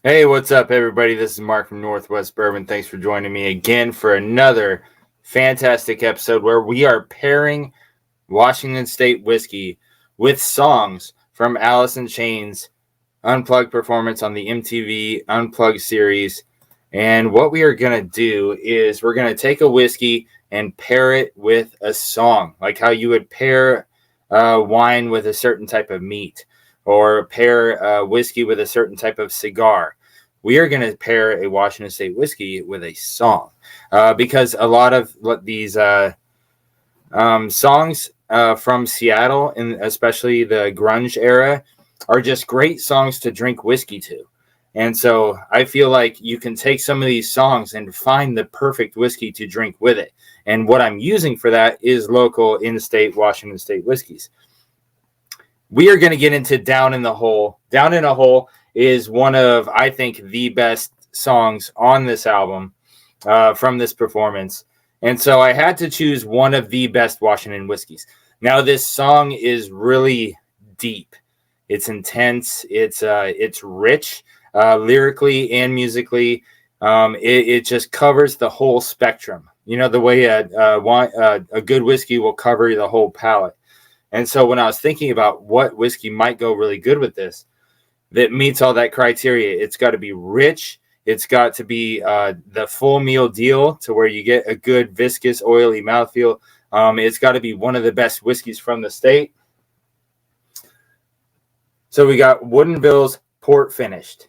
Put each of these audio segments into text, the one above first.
Hey, what's up, everybody? This is Mark from Northwest Bourbon. Thanks for joining me again for another fantastic episode where we are pairing Washington State whiskey with songs from Alice in Chains Unplugged performance on the MTV Unplugged series. And what we are going to do is we're going to take a whiskey and pair it with a song, like how you would pair wine with a certain type of meat or pair whiskey with a certain type of cigar. We are going to pair a Washington State whiskey with a song because a lot of these songs from Seattle, and especially the grunge era, are just great songs to drink whiskey to. And so I feel like you can take some of these songs and find the perfect whiskey to drink with it. And what I'm using for that is local in-state Washington State whiskeys. We are going to get into Down in the Hole. Down in a Hole is one of, I think, the best songs on this album from this performance. And so I had to choose one of the best Washington whiskeys. Now, this song is really deep. It's intense. It's rich lyrically and musically. It just covers the whole spectrum. You know, the way a good whiskey will cover the whole palate. And so when I was thinking about what whiskey might go really good with this, that meets all that criteria, it's got to be rich. It's got to be the full meal deal to where you get a good viscous, oily mouthfeel. It's got to be one of the best whiskeys from the state. So we got Woodinville's Port Finished.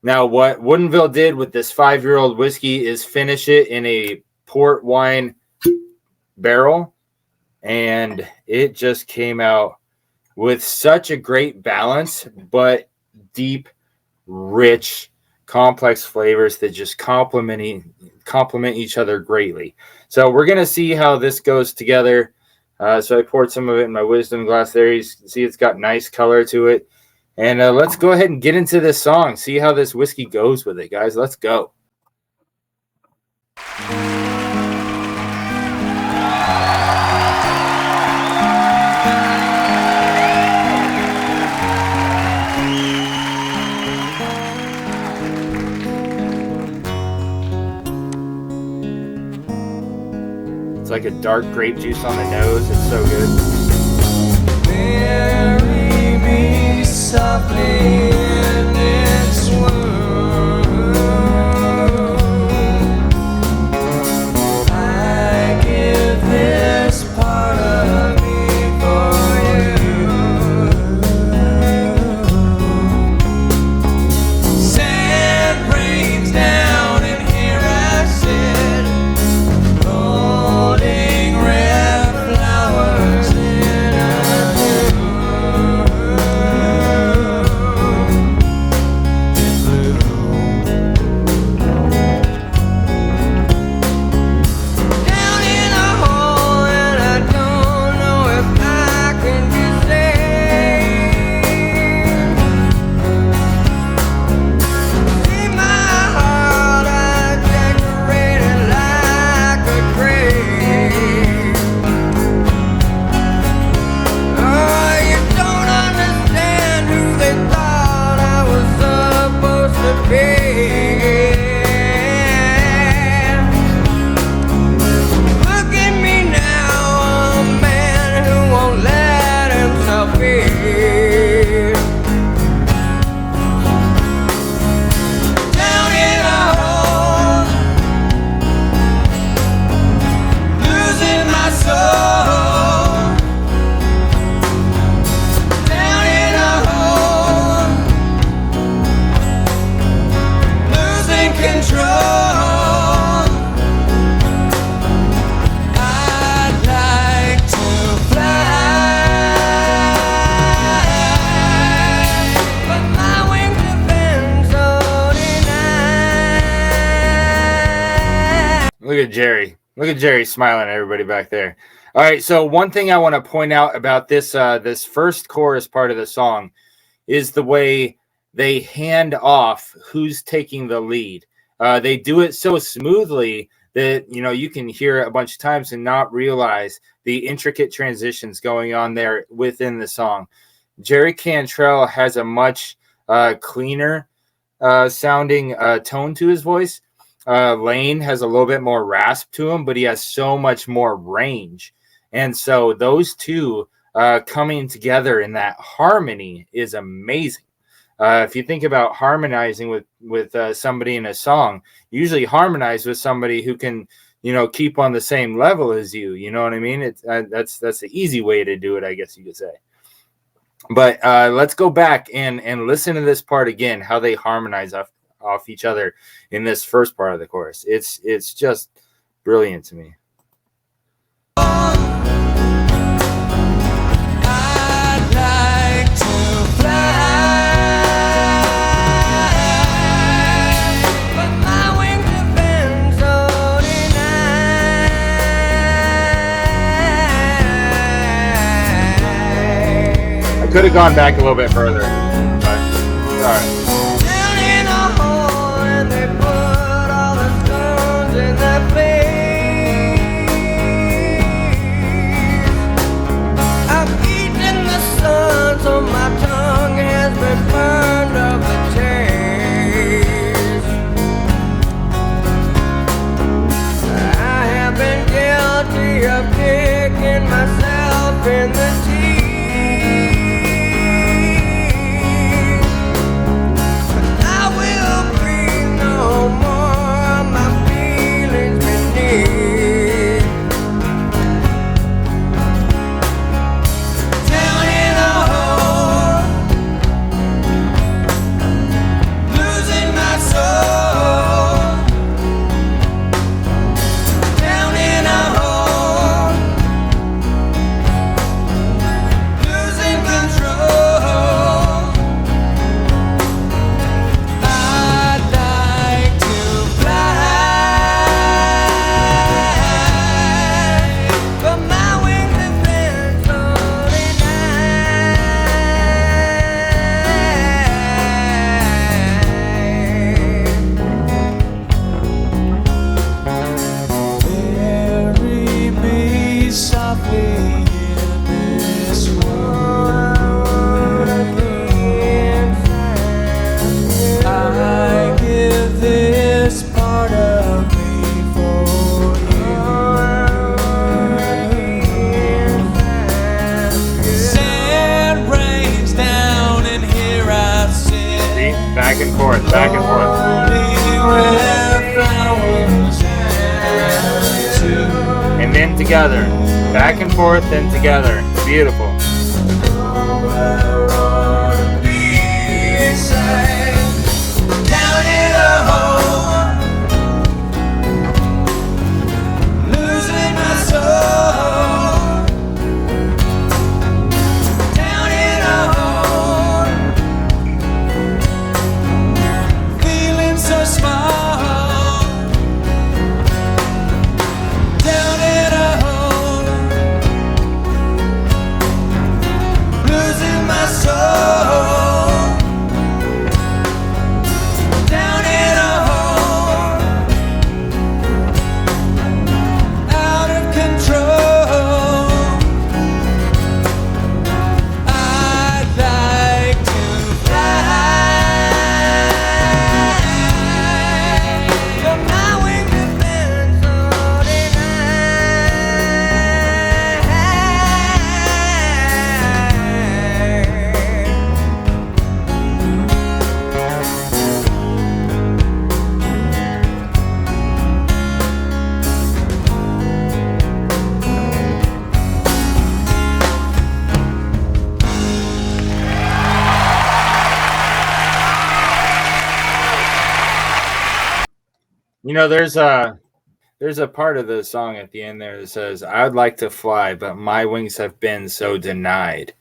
Now, what Woodinville did with this 5-year-old whiskey is finish it in a port wine barrel, and it just came out with such a great balance, but deep, rich, complex flavors that just complement each other greatly. So we're going to see how this goes together. So I poured some of it in my wisdom glass there. You see it's got nice color to it. And let's go ahead and get into this song, see how this whiskey goes with it, guys. Let's go. It's like a dark grape juice on the nose. It's so good. Marry me softly in this world. I give this part of me for you. Sand rains down and here I sit, holding red flowers in a down in a hole, and I don't know if I can be saved. In my heart, I decorated like a grave. Oh, you don't understand who they thought I was supposed to be. Look at me now, a man who won't let himself be. Down in a hole, losing my soul. Down in a hole, losing control. I'd like to fly, but my wings have been so denied. Look at Jerry. Look at Jerry smiling at everybody back there. All right, so one thing I want to point out about this this first chorus part of the song is the way they hand off who's taking the lead. They do it so smoothly that you can hear it a bunch of times and not realize the intricate transitions going on there within the song. Jerry Cantrell has a much cleaner sounding tone to his voice. Lane has a little bit more rasp to him, but he has so much more range. And so those two coming together in that harmony is amazing. If you think about harmonizing with somebody in a song, usually harmonize with somebody who can, keep on the same level as you. You know what I mean? It's that's the easy way to do it, I guess you could say. But let's go back and listen to this part again, how they harmonize off each other in this first part of the chorus. It's just brilliant to me. I'd like to fly, but my wings have been so denied. I could have gone back a little bit further, but all right. Down in a hole and they put all the stones in their place. I've eaten the sun, so my tongue has been burned of the taste. I have been guilty of kicking myself in the teeth. I will breathe no more, my feelings beneath. Down in a hole, losing my soul. Down in a hole, losing control. I'd like to fly, but my wings have been so denied. Bury me softly in this world. I give this part of me for you. Sand rains down and here I sit. See? Back and forth, back and forth. Only where flowers end to. And then together. Back and forth, then together. Beautiful. Down in a hole, losing my soul. Down in a hole, feeling so small. Down in a hole, losing my soul. Down in a hole, out of control. I'd like to fly, but my wings have been so there's a part of the song at the end there that says, "I'd like to fly, but my wings have been so denied."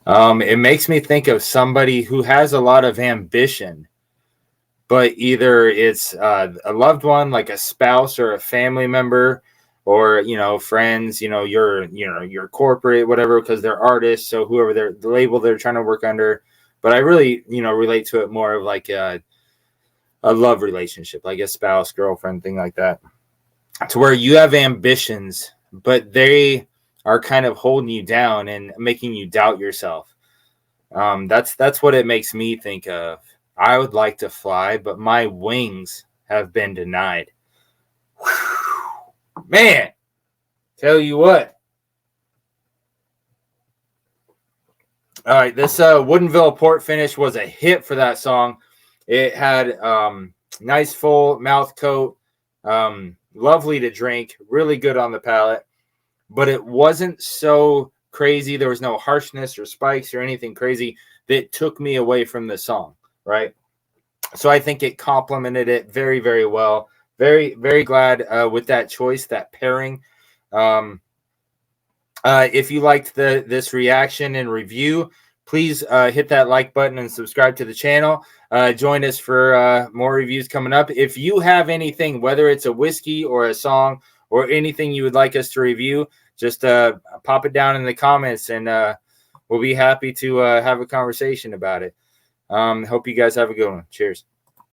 It makes me think of somebody who has a lot of ambition, but either it's a loved one, like a spouse or a family member, or friends. Your corporate, whatever, because they're artists. So whoever the label they're trying to work under. But I really relate to it more of like a love relationship, like a spouse, girlfriend, thing like that, to where you have ambitions, but they are kind of holding you down and making you doubt yourself. That's what it makes me think of. I would like to fly, but my wings have been denied. Whew. Man, tell you what. All right, this Woodinville port finish was a hit for that song. It had nice full mouth coat, lovely to drink, really good on the palate, but it wasn't so crazy. There was no harshness or spikes or anything crazy that took me away from the song, right? So I think it complemented it very, very well. Very, very glad with that choice, that pairing. If you liked this reaction and review, please hit that like button and subscribe to the channel. Join us for more reviews coming up. If you have anything, whether it's a whiskey or a song or anything you would like us to review, just pop it down in the comments, and we'll be happy to have a conversation about it. Hope you guys have a good one. Cheers.